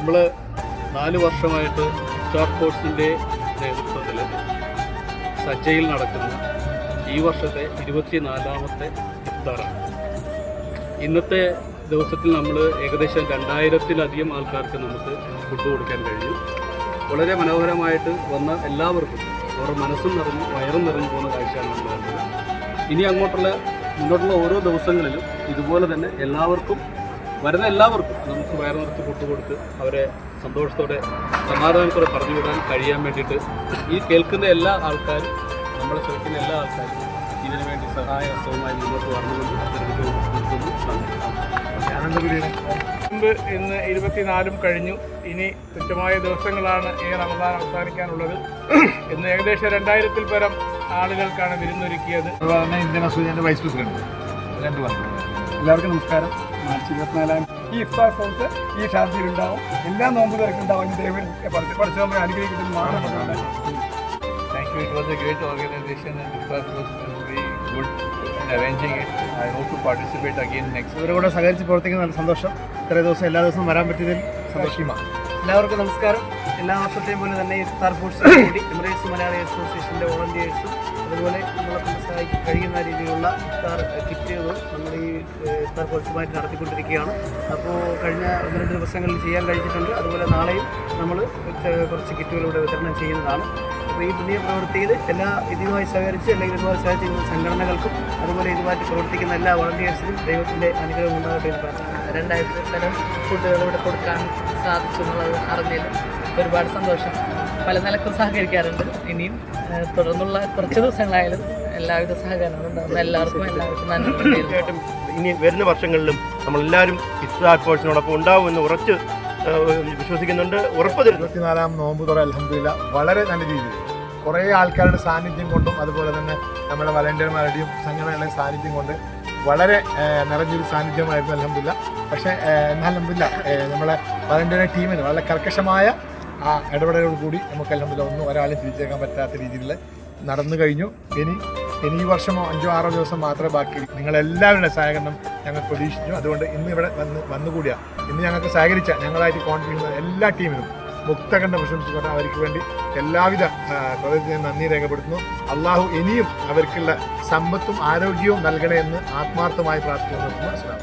നമ്മൾ 4 വർഷമായിട്ട് ഇഫ്താർ കോഴ്സിൻ്റെ നേതൃത്വത്തിൽ സജ്ജയിൽ നടക്കുന്ന ഈ വർഷത്തെ 24ാമത്തെ ഇഫ്താറാണ്. ഇന്നത്തെ ദിവസത്തിൽ നമ്മൾ ഏകദേശം 2000-ത്തിലധികം ആൾക്കാർക്ക് നമുക്ക് ഫുഡ് കൊടുക്കാൻ കഴിഞ്ഞു. വളരെ മനോഹരമായിട്ട് വന്ന എല്ലാവർക്കും അവരുടെ മനസ്സും നിറഞ്ഞു വയറും നിറഞ്ഞു പോകുന്ന കാഴ്ചയാണ് നമ്മൾ കണ്ടത്. ഇനി മുന്നോട്ടുള്ള ഓരോ ദിവസങ്ങളിലും ഇതുപോലെ തന്നെ വരുന്ന എല്ലാവർക്കും നമുക്ക് വയറ് നിറച്ച് ഫുഡ് കൊടുത്ത് അവരെ സന്തോഷത്തോടെ സമാധാനത്തോടെ പറഞ്ഞു വിടാൻ കഴിയാൻ വേണ്ടിയിട്ട് ഈ കേൾക്കുന്ന എല്ലാ ആൾക്കാരും നമ്മളെ ശ്രമിക്കുന്ന എല്ലാ ആൾക്കാരും ഇതിനു വേണ്ടി സഹായഹസ്തവുമായി മുന്നോട്ട് വന്നുകൊണ്ട് മുമ്പ് ഇന്ന് 24 കഴിഞ്ഞു. ഇനി തുച്ഛമായ ദിവസങ്ങളാണ് ഈ റമദാൻ അവസാനിക്കാനുള്ളത്. ഇന്ന് ഏകദേശം 2000-ൽ പരം ആളുകൾക്കാണ് വിരുന്നൊരുക്കിയത്. ഇന്ത്യൻ അസോസിയേഷൻ്റെ വൈസ് പ്രസിഡന്റ്. എല്ലാവർക്കും നമസ്കാരം. മാർച്ച് 24 ഈ ഇഫ്താർ സൗത്ത് ഈ ഷാർജയിൽ ഉണ്ടാവും. എല്ലാ നോമ്പുകാർക്കും ഉണ്ടാവും. പഠിച്ചു നമ്മൾ അനുഗ്രഹിക്കുന്നത് മാത്രമാണ്. Thank you. It was a great organization and Iftar was very good in arranging it. I hope to participate again next. ഇവരുടെ കൂടെ സഹകരിച്ച് പ്രവർത്തിക്കുന്ന നല്ല സന്തോഷം. ഇത്രയും ദിവസം എല്ലാ ദിവസവും വരാൻ പറ്റിയതിൽ സന്തോഷമാണ്. എല്ലാവർക്കും നമസ്കാരം. എല്ലാ വർഷത്തെയും പോലെ തന്നെ ഇഫ്താർ ഫുഡ്സ് കൂടി എമിറേറ്റ്സ് മലയാളി അസോസിയേഷൻ്റെ വോളണ്ടിയേഴ്സും അതുപോലെ നമ്മളെ സഹായിക്കാൻ കഴിയുന്ന രീതിയിലുള്ള ഇഫ്താർ കിറ്റുകളും നമ്മൾ ഈ ഇഫ്താർ ഫുഡ്സുമായിട്ട് നടത്തിക്കൊണ്ടിരിക്കുകയാണ്. അപ്പോൾ കഴിഞ്ഞ 1-2 ദിവസങ്ങളിൽ ചെയ്യാൻ കഴിഞ്ഞിട്ടുണ്ട്. അതുപോലെ നാളെയും നമ്മൾ കുറച്ച് കിറ്റുകളിലൂടെ വിതരണം ചെയ്യുന്നതാണ്. അപ്പോൾ ഈ പുതിയ പ്രവൃത്തിയിൽ ഇതുമായി സഹകരിച്ച് അല്ലെങ്കിൽ ഇതുമായി സഹകരിച്ചിരുന്ന സംഘടനകൾക്കും അതുപോലെ ഇതുമായിട്ട് പ്രവർത്തിക്കുന്ന എല്ലാ വോളണ്ടിയേഴ്സിനും ദൈവത്തിൻ്റെ അനുഗ്രഹം ഉണ്ടാകട്ടെ എന്ന് പ്രാർത്ഥിക്കുന്നു. 2000 തരം ഫുഡുകൾ ഇവിടെ കൊടുക്കാൻ സാധിച്ചു എന്നുള്ളത് അറിഞ്ഞതിൽ ഒരുപാട് സന്തോഷം. പല നിലക്കും സഹകരിക്കാറുണ്ട്. ഇനിയും തുടർന്നുള്ള കുറച്ച് ദിവസങ്ങളായാലും എല്ലാവിധ സഹകരണവും ഉണ്ടാകുന്ന എല്ലാവർക്കും നന്ദി. തീർച്ചയായിട്ടും ഇനി വരുന്ന വർഷങ്ങളിലും നമ്മളെല്ലാവരും ഇഫ്താർ കോഴ്സിനോടൊപ്പം ഉണ്ടാവുമെന്ന് ഉറച്ച് വിശ്വസിക്കുന്നുണ്ട്. ഉറപ്പ് തരുന്നു. 24ാം നോമ്പ് തുറ അൽഹംദുലില്ലാ വളരെ നല്ല രീതിയിൽ കുറേ ആൾക്കാരുടെ സാന്നിധ്യം കൊണ്ടും അതുപോലെ തന്നെ നമ്മുടെ വളണ്ടിയർമാരുടെയും സംഘടനകളുടെയും സാന്നിധ്യം കൊണ്ട് വളരെ നിറഞ്ഞൊരു സാന്നിധ്യമായിരുന്നു അൽഹംദുലില്ലാ. പക്ഷേ അൽഹംദുലില്ലാ നമ്മളെ വളണ്ടിയർ ടീമിന് വളരെ കർക്കശമായ ആ ഇടപെടലോട് കൂടി നമുക്ക് അൽഹംദുലില്ലാ ഒന്നും ഒരാളെയും തിരിച്ചേക്കാൻ പറ്റാത്ത രീതിയിൽ നടന്നു കഴിഞ്ഞു. ഇനി ഈ വർഷമോ 5-6 ദിവസം മാത്രമേ ബാക്കി. നിങ്ങളെല്ലാവരുടെ സഹകരണം ഞങ്ങൾ പ്രതീക്ഷിച്ചു. അതുകൊണ്ട് ഇന്ന് ഇവിടെ വന്നുകൂടിയ ഇന്ന് ഞങ്ങൾക്ക് സഹകരിച്ച ഞങ്ങളായിട്ട് കോൺട്രിബ്യൂട്ട് ചെയ്യുന്ന എല്ലാ ടീമിനും മുക്തകണ്ഠ പ്രശംസിച്ചുകൊണ്ട് അവർക്ക് വേണ്ടി എല്ലാവിധ ഹൃദയത്തിന് നന്ദി രേഖപ്പെടുത്തുന്നു. അള്ളാഹു ഇനിയും അവർക്കുള്ള സമ്പത്തും ആരോഗ്യവും നൽകണേ എന്ന് ആത്മാർത്ഥമായി പ്രാർത്ഥിച്ചു നിർത്തുന്നു.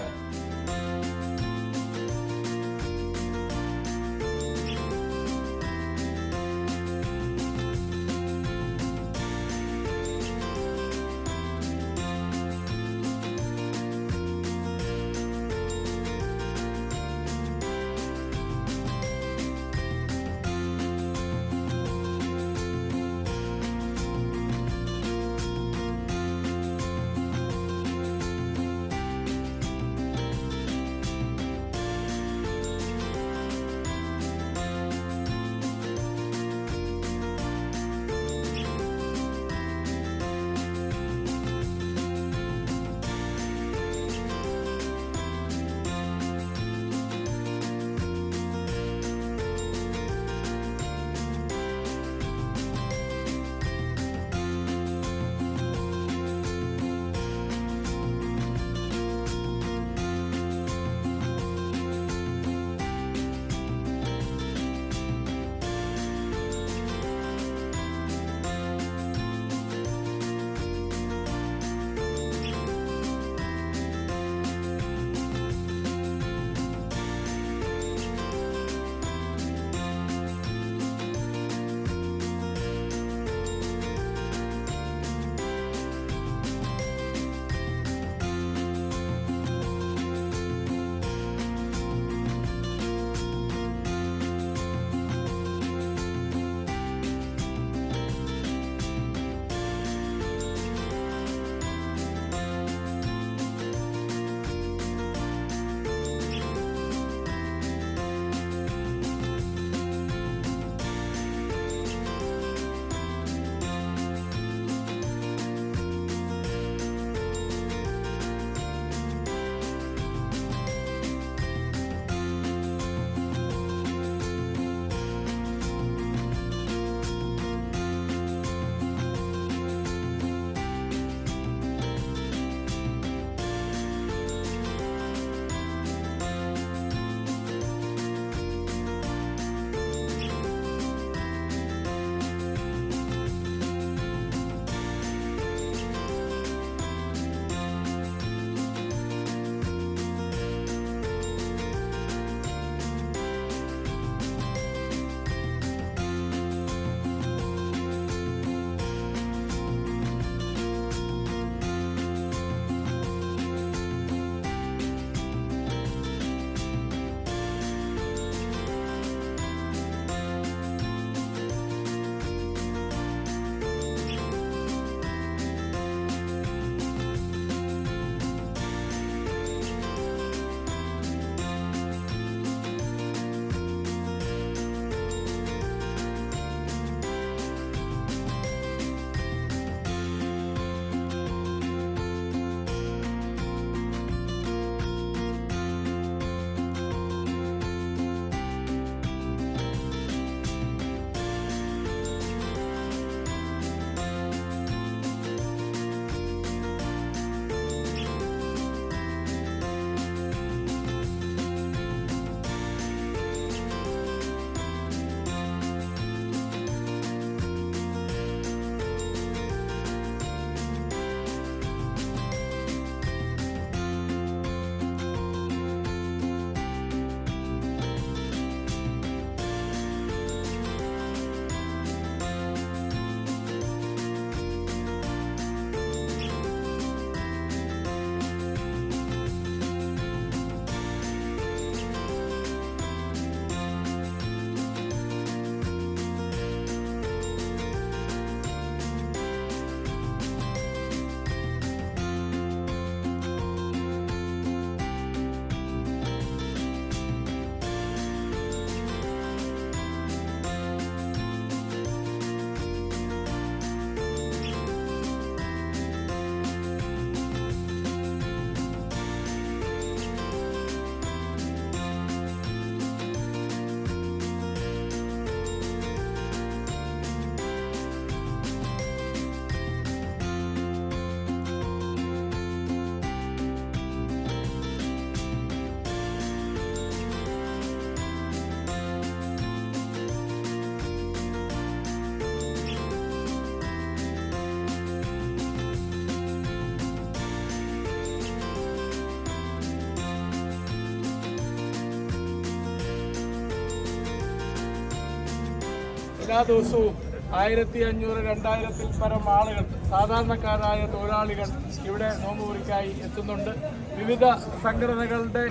എല്ലാ ദിവസവും 1500-2000 പരം ആളുകൾ, സാധാരണക്കാരായ തൊഴിലാളികൾ ഇവിടെ നോമ്പ് മുറിക്കായി എത്തുന്നുണ്ട്. വിവിധ സംഘടനകളുടെ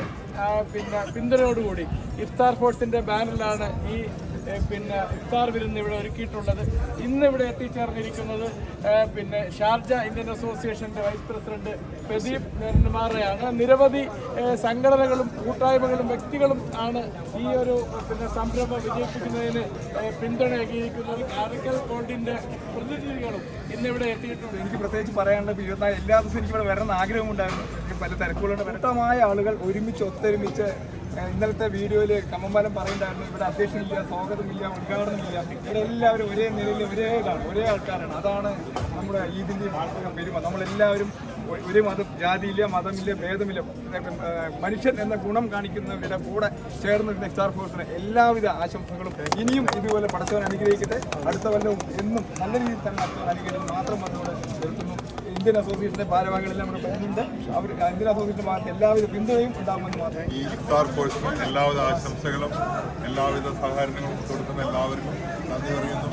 പിന്തുണയോടുകൂടി ഇഫ്താർ ഫോഴ്സിൻ്റെ ബാനറിലാണ് ഈ ഇഫ്താർ വിരുന്ന് ഇവിടെ ഒരുക്കിയിട്ടുള്ളത്. ഇന്നിവിടെ എത്തിച്ചേർന്നിരിക്കുന്നത് ഷാർജ ഇന്ത്യൻ അസോസിയേഷൻ്റെ വൈസ് പ്രസിഡന്റ് പ്രദീപ് നെന്മാറയാണ്. നിരവധി സംഘടനകളും കൂട്ടായ്മകളും വ്യക്തികളും ആണ് ഈ ഒരു സംരംഭം വിജയിപ്പിക്കുന്നതിന് പിന്തുണയേകിയിരിക്കുന്നത്. കാരക്കൽ കോണ്ടിൻ്റെ പ്രതിനിധികളും ഇന്നിവിടെ എത്തിയിട്ടുണ്ട്. എനിക്ക് പ്രത്യേകിച്ച് പറയാനുള്ളത് 24 എല്ലാ ദിവസവും എനിക്കിവിടെ വരണം ആഗ്രഹമുണ്ടായിരുന്നു. പല തിരക്കുകളുണ്ട്. വ്യക്തമായ ആളുകൾ ഒരുമിച്ച് ഒത്തൊരുമിച്ച് ഇന്നലത്തെ വീഡിയോയിൽ കമ്മമ്പാലം പറയുന്നുണ്ടായിരുന്നു, ഇവിടെ അധ്യക്ഷനില്ല, സ്വാഗതമില്ല, ഉദ്ഘാടനമില്ല, ഇവിടെ എല്ലാവരും ഒരേ നിലയിൽ ഒരേ ഇതാണ്, ഒരേ ആൾക്കാരാണ്. അതാണ് നമ്മുടെ ഈദിൻ്റെയും ആൾക്കാരുടെ പെരുമ. നമ്മളെല്ലാവരും ഒരേ മതം, ജാതിയില്ല, മതമില്ല, ഭേദമില്ല, മനുഷ്യൻ എന്ന ഗുണം കാണിക്കുന്നവരുടെ കൂടെ ചേർന്ന് ഇഫ്താർ ഫോഴ്സിന് എല്ലാവിധ ആശംസകളും. ഇനിയും ഇതുപോലെ പടച്ചവൻ അനുഗ്രഹിക്കട്ടെ. അടുത്ത കൊല്ലവും എന്നും നല്ല രീതിയിൽ തന്നെ അനുഗ്രഹിക്കും മാത്രം പറഞ്ഞുകൊണ്ട് നിർത്തുന്നു. ഇന്ത്യൻ അസോസിയേഷൻ്റെ ഭാരവാഹികളെല്ലാം നമ്മുടെ പറയുന്നുണ്ട്. അവർ ഇന്ത്യൻ അസോസിയേഷൻ്റെ ഭാഗത്ത് എല്ലാവിധ പിന്തുണയും ഉണ്ടാകുമെന്ന് മാത്രമേ. ഈ ഇഫ്താർ ഫോഴ്സിന് എല്ലാവിധ ആശംസകളും എല്ലാവിധ സഹകരണങ്ങളും കൊടുക്കുന്ന എല്ലാവർക്കും നന്ദി പറയുന്നു.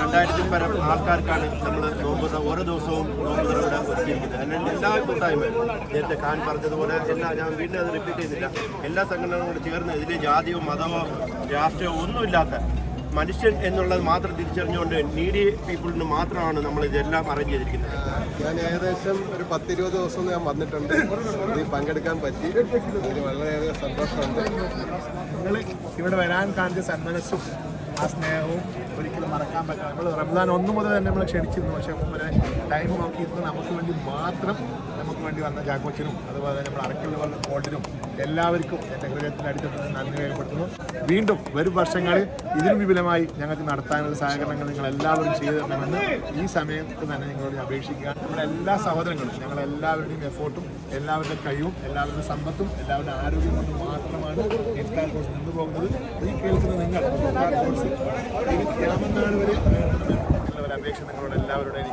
2000 പരം ആൾക്കാർക്കാണ് നമ്മൾ നോമ്പ് ഓരോ ദിവസവും നോമ്പ് ഇവിടെ ഒരുക്കിയിരിക്കുന്നത്. അതിന് എല്ലാ കൂട്ടായ്മയും നേരത്തെ ഖാൻ പറഞ്ഞതുപോലെ ഞാൻ വീണ്ടും അത് റിപ്പീറ്റ് ചെയ്യുന്നില്ല. എല്ലാ സംഘടനകളും കൂടെ ചേർന്ന് ഇതിൽ ജാതിയോ മതമോ രാഷ്ട്രീയമോ ഒന്നുമില്ലാത്ത മനുഷ്യൻ എന്നുള്ളത് മാത്രം തിരിച്ചറിഞ്ഞുകൊണ്ട് നീഡി പീപ്പിളിന് മാത്രമാണ് നമ്മൾ ഇതെല്ലാം അറേഞ്ച് ചെയ്തിരിക്കുന്നത്. ഞാൻ ഏകദേശം ഒരു 10-20 ദിവസം ഞാൻ വന്നിട്ടുണ്ട്. ഇതിൽ പങ്കെടുക്കാൻ പറ്റി. അതിന് വളരെയേറെ സന്തോഷമുണ്ട്. നിങ്ങൾ ഇവിടെ വരാൻ കാണിച്ച സന്മനസ്സും ആ സ്നേഹവും ഒരിക്കലും മറക്കാൻ പറ്റില്ല. നമ്മൾ റംസാൻ 1 മുതൽ തന്നെ നമ്മൾ ക്ഷണിച്ചിരുന്നു. പക്ഷേ മുമ്പേ ടൈം നോക്കിയിരുന്നു നമുക്ക് വേണ്ടി മാത്രം നമുക്ക് വേണ്ടി വന്ന ജാക്കോച്ചനും അതുപോലെ തന്നെ നമ്മൾ അറക്കൽ പോലെ കോട്ടിനും എല്ലാവർക്കും എൻ്റെ ഹൃദയത്തിൽ അടിച്ചപ്പോൾ നന്ദി രേഖപ്പെടുത്തുന്നു. വീണ്ടും വരും വർഷങ്ങളിൽ ഇതിലും വിപുലമായി ഞങ്ങൾക്ക് നടത്താനുള്ള സഹകരണങ്ങൾ നിങ്ങൾ എല്ലാവരും ചെയ്തു തരണമെന്ന് ഈ സമയത്ത് തന്നെ നിങ്ങളോട് അപേക്ഷിക്കുക. നമ്മുടെ എല്ലാ സഹോദരങ്ങളും ഞങ്ങളെല്ലാവരുടെയും എഫോർട്ടും എല്ലാവരുടെ കഴിവും എല്ലാവരുടെ സമ്പത്തും എല്ലാവരുടെ ആരോഗ്യം കൊണ്ട് മാത്രമാണ് ഇഫ്താർ കോഴ്സ് നിന്നുപോകുന്നത്. ഈ കേൾക്കുന്ന നിങ്ങൾ ഇഫ്താർ കോഴ്സ് ക്യാമനാട് വരെ ഉള്ള ഒരു അപേക്ഷ നിങ്ങളോട് എല്ലാവരുടെയും